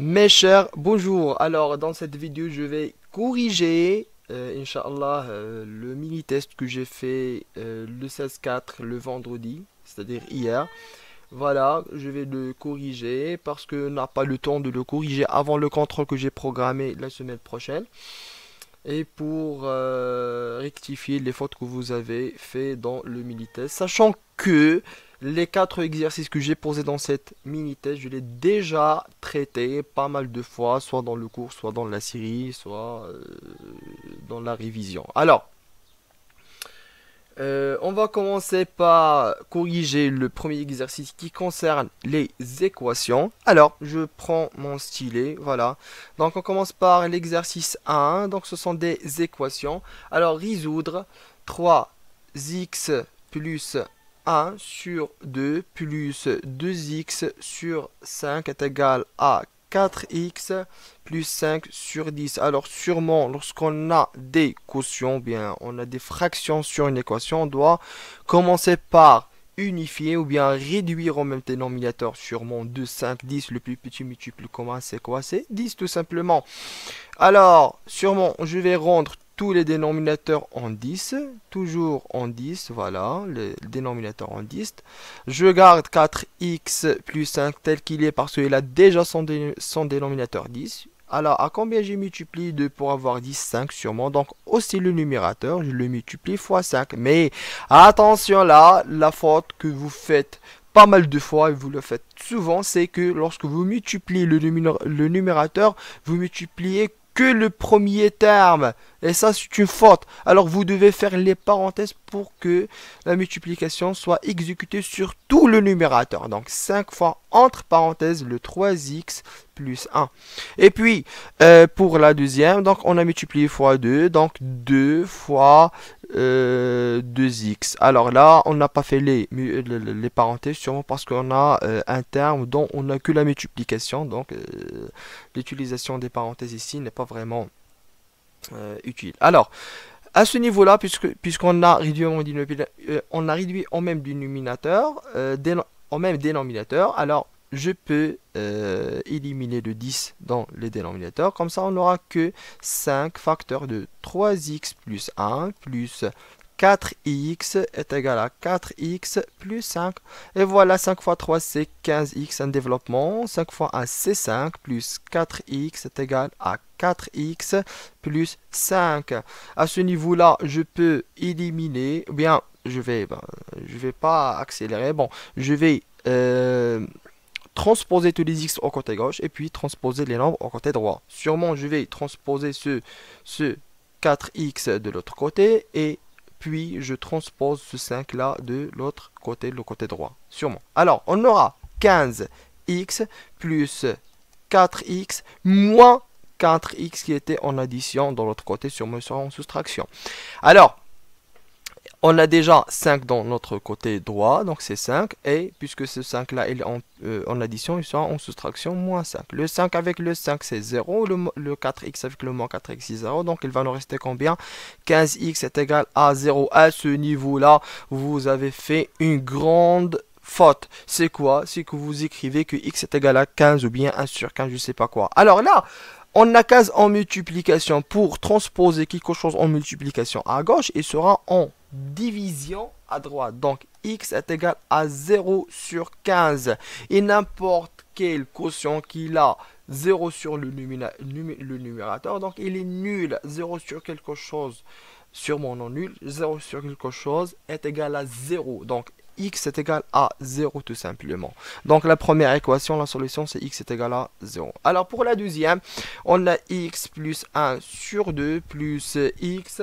Mes chers, bonjour. Alors, dans cette vidéo, je vais corriger, Inch'Allah, le mini-test que j'ai fait le 16-4, le vendredi, c'est-à-dire hier. Voilà, je vais le corriger parce que n'a pas le temps de le corriger avant le contrôle que j'ai programmé la semaine prochaine. Et pour rectifier les fautes que vous avez fait dans le mini-test, sachant que les quatre exercices que j'ai posés dans cette mini-test, je l'ai déjà traité pas mal de fois, soit dans le cours, soit dans la série, soit dans la révision. Alors, on va commencer par corriger le premier exercice qui concerne les équations. Alors, je prends mon stylet, voilà. Donc, on commence par l'exercice 1. Donc, ce sont des équations. Alors, résoudre 3x plus 1 sur 2 plus 2x sur 5 est égal à 4x plus 5 sur 10. Alors sûrement, lorsqu'on a des quotients, bien, on a des fractions sur une équation, on doit commencer par unifier ou bien réduire au même dénominateur. Sûrement 2, 5, 10, le plus petit multiple commun, c'est quoi? C'est 10 tout simplement. Alors, sûrement, je vais rendre tous les dénominateurs en 10, toujours en 10, voilà, le dénominateur en 10. Je garde 4x plus 5 tel qu'il est parce qu'il a déjà son dénominateur 10. Alors, à combien j'ai multiplié 2 pour avoir 10? 5 sûrement. Donc, aussi le numérateur, je le multiplie fois 5. Mais attention là, la faute que vous faites pas mal de fois et vous le faites souvent, c'est que lorsque vous multipliez le numérateur, vous multipliez que le premier terme. Et ça, c'est une faute. Alors, vous devez faire les parenthèses pour que la multiplication soit exécutée sur tout le numérateur. Donc, 5 fois entre parenthèses le 3x plus 1. Et puis, pour la deuxième, donc on a multiplié fois 2. Donc, 2 fois 2x. Alors là, on n'a pas fait les parenthèses, sûrement parce qu'on a un terme dont on n'a que la multiplication. Donc, l'utilisation des parenthèses ici n'est pas vraiment utile. Alors, à ce niveau-là, puisqu'on a réduit on a réduit au même dénominateur, alors je peux éliminer le 10 dans les dénominateurs. Comme ça, on n'aura que 5 facteurs de 3x plus 1 plus 4x est égal à 4x plus 5. Et voilà, 5 fois 3, c'est 15x en développement. 5 fois 1, c'est 5 plus 4x est égal à 4x plus 5. À ce niveau-là, je peux éliminer, ou bien, je vais pas accélérer. Bon, je vais transposer tous les x au côté gauche et puis transposer les nombres au côté droit. Sûrement, je vais transposer ce 4x de l'autre côté et puis je transpose ce 5 là de l'autre côté, le côté droit. Sûrement. Alors, on aura 15x plus 4x moins 4x qui était en addition dans l'autre côté, sûrement sera en soustraction. Alors, on a déjà 5 dans notre côté droit, donc c'est 5. Et puisque ce 5 là il est en addition, il sera en soustraction moins 5. Le 5 avec le 5 c'est 0. Le 4x avec le moins 4x c'est 0. Donc il va nous rester combien? 15x est égal à 0. À ce niveau là, vous avez fait une grande faute. C'est quoi? C'est que vous écrivez que x est égal à 15 ou bien 1 sur 15, je sais pas quoi. Alors là, on a 15 en multiplication. Pour transposer quelque chose en multiplication à gauche, il sera en division à droite. Donc, x est égal à 0 sur 15. Et n'importe quel quotient qu'il a 0 sur le numérateur, donc il est nul. 0 sur quelque chose, sûrement non nul. 0 sur quelque chose est égal à 0. Donc, x est égal à 0 tout simplement. Donc la première équation, la solution c'est x est égal à 0. Alors pour la deuxième, on a x plus 1 sur 2 plus x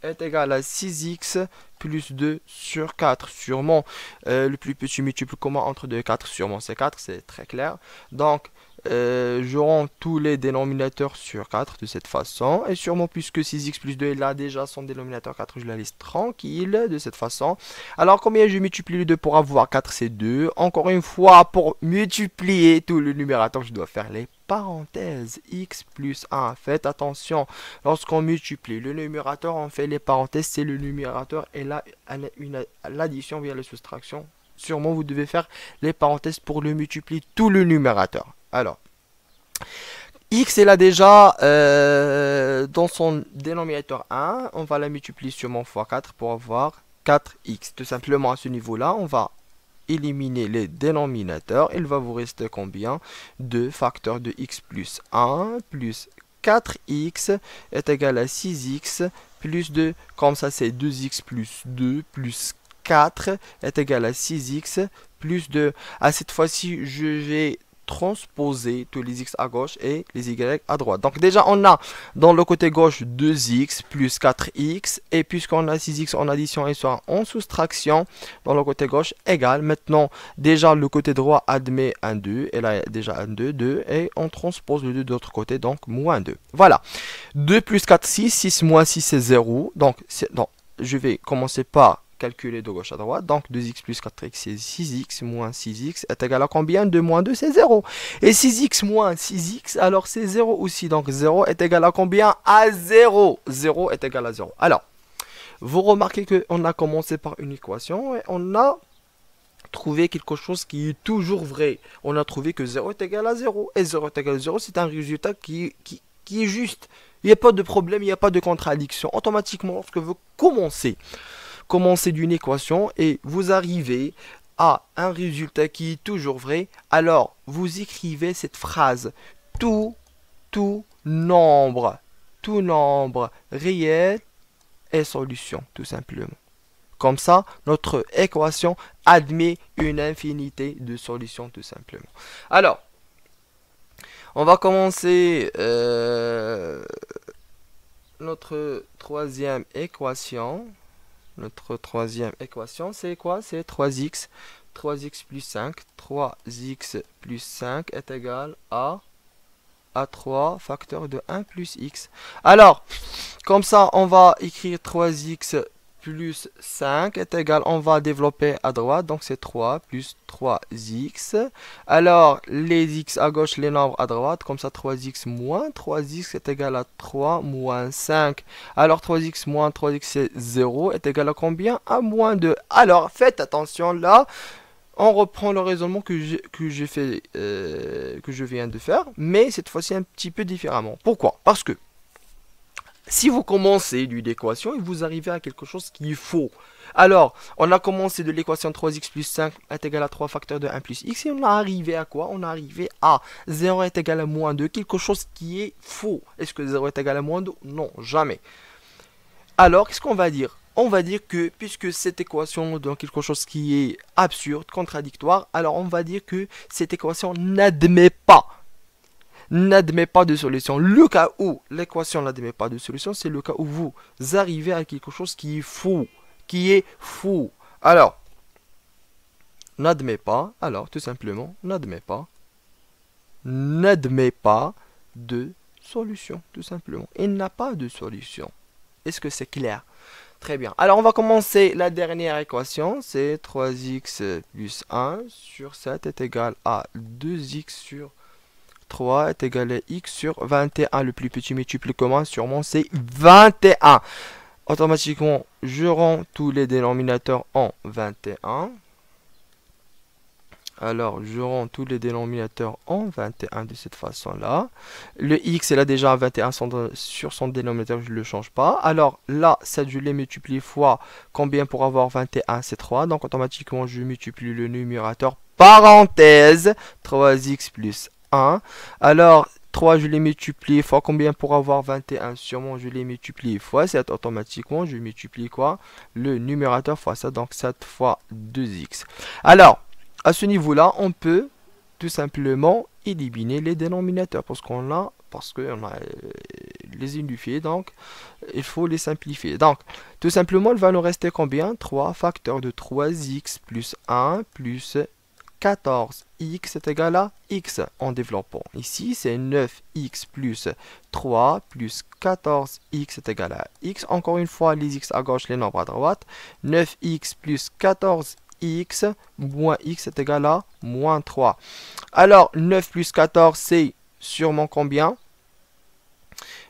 est égal à 6x plus 2 sur 4. Sûrement, le plus petit multiple commun entre 2 et 4, sûrement c'est 4, c'est très clair. Donc, je rends tous les dénominateurs sur 4 de cette façon. Et sûrement, puisque 6x plus 2 il a déjà son dénominateur 4, je la laisse tranquille de cette façon. Alors, combien je multiplie le 2 pour avoir 4? C'est 2. Encore une fois, pour multiplier tout le numérateur, je dois faire les parenthèses. X plus 1. Faites attention, lorsqu'on multiplie le numérateur, on fait les parenthèses. C'est le numérateur et là, l'addition via la soustraction. Sûrement, vous devez faire les parenthèses pour le multiplier tout le numérateur. Alors, x est là déjà dans son dénominateur 1. On va la multiplier sûrement fois 4 pour avoir 4x. Tout simplement à ce niveau-là, on va éliminer les dénominateurs. Il va vous rester combien? 2 facteurs de x plus 1 plus 4x est égal à 6x plus 2. Comme ça, c'est 2x plus 2 plus 4 est égal à 6x plus 2. À cette fois-ci, je vais transposer tous les x à gauche et les y à droite. Donc déjà, on a dans le côté gauche 2x plus 4x. Et puisqu'on a 6x en addition et soit en soustraction, dans le côté gauche égale. Maintenant, déjà, le côté droit admet un 2. Et là, déjà un 2, 2. Et on transpose le 2 de l'autre côté, donc moins 2. Voilà. 2 plus 4, 6. 6 moins 6, c'est 0. Donc, je vais commencer par calculer de gauche à droite. Donc 2x plus 4x, c'est 6x moins 6x est égal à combien? 2 moins 2, c'est 0. Et 6x moins 6x, alors c'est 0 aussi. Donc 0 est égal à combien? À 0. 0 est égal à 0. Alors, vous remarquez qu'on a commencé par une équation et on a trouvé quelque chose qui est toujours vrai. On a trouvé que 0 est égal à 0. Et 0 est égal à 0, c'est un résultat qui est juste. Il n'y a pas de problème, il n'y a pas de contradiction. Automatiquement, lorsque vous commencez d'une équation et vous arrivez à un résultat qui est toujours vrai, alors vous écrivez cette phrase: tout nombre réel est solution, tout simplement. Comme ça, notre équation admet une infinité de solutions, tout simplement. Alors, on va commencer notre troisième équation. Notre troisième équation, c'est quoi? C'est 3x. 3x plus 5. 3x plus 5 est égal à 3 facteurs de 1 plus x. Alors, comme ça, on va écrire 3x plus 5 est égal, on va développer à droite, donc c'est 3 plus 3x. Alors, les x à gauche, les nombres à droite, comme ça 3x moins 3x est égal à 3 moins 5. Alors, 3x moins 3x, c'est 0, est égal à combien? À moins 2. Alors, faites attention là. On reprend le raisonnement que je viens de faire, mais cette fois-ci un petit peu différemment. Pourquoi? Parce que si vous commencez d'une équation et vous arrivez à quelque chose qui est faux. Alors, on a commencé de l'équation 3x plus 5 est égal à 3 facteurs de 1 plus x. Et on a arrivé à quoi? On a arrivé à 0 est égal à moins 2. Quelque chose qui est faux. Est-ce que 0 est égal à moins 2? Non, jamais. Alors, qu'est-ce qu'on va dire? On va dire que, puisque cette équation donne quelque chose qui est absurde, contradictoire, alors on va dire que cette équation n'admet pas de solution. Le cas où l'équation n'admet pas de solution, c'est le cas où vous arrivez à quelque chose qui est faux. Alors, n'admet pas, alors tout simplement, n'admet pas de solution, tout simplement. Il n'a pas de solution. Est-ce que c'est clair? Très bien. Alors, on va commencer la dernière équation. C'est 3x plus 1 sur 7 est égal à 2x sur 3 est égal à x sur 21. Le plus petit multiple commun, sûrement, c'est 21. Automatiquement, je rends tous les dénominateurs en 21. Alors, je rends tous les dénominateurs en 21 de cette façon-là. Le x est là déjà à 21 sur son dénominateur, je ne le change pas. Alors là, 7, je les multiplie fois combien pour avoir 21? C'est 3. Donc, automatiquement, je multiplie le numérateur. Parenthèse, 3x plus 1. Alors, 3, je les multiplie fois combien pour avoir 21? Sûrement, je les multiplie fois 7. Automatiquement, je multiplie quoi? Le numérateur fois ça. Donc, 7 fois 2x. Alors, à ce niveau-là, on peut tout simplement éliminer les dénominateurs parce qu'on a les unifiés, donc il faut les simplifier. Donc, tout simplement, il va nous rester combien? 3 facteurs de 3x plus 1 plus 14x est égal à x en développant. Ici, c'est 9x plus 3 plus 14x est égal à x. Encore une fois, les x à gauche, les nombres à droite. 9x plus 14x moins x est égal à moins 3. Alors, 9 plus 14, c'est sûrement combien?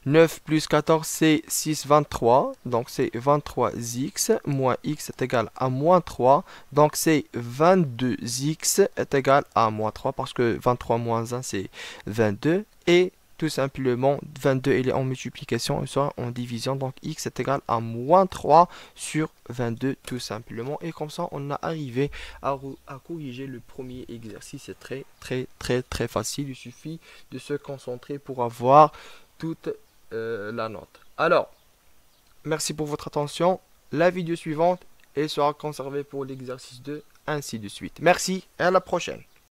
9 plus 14, c'est 6, 23. Donc, c'est 23x moins x est égal à moins 3. Donc, c'est 22x est égal à moins 3 parce que 23 moins 1, c'est 22. Et tout simplement 22 il est en multiplication et soit en division, donc x est égal à moins 3 sur 22 tout simplement, et comme ça on a arrivé à corriger le premier exercice. C'est très facile, il suffit de se concentrer pour avoir toute la note. Alors, merci pour votre attention, la vidéo suivante elle sera conservée pour l'exercice 2, ainsi de suite. Merci et à la prochaine.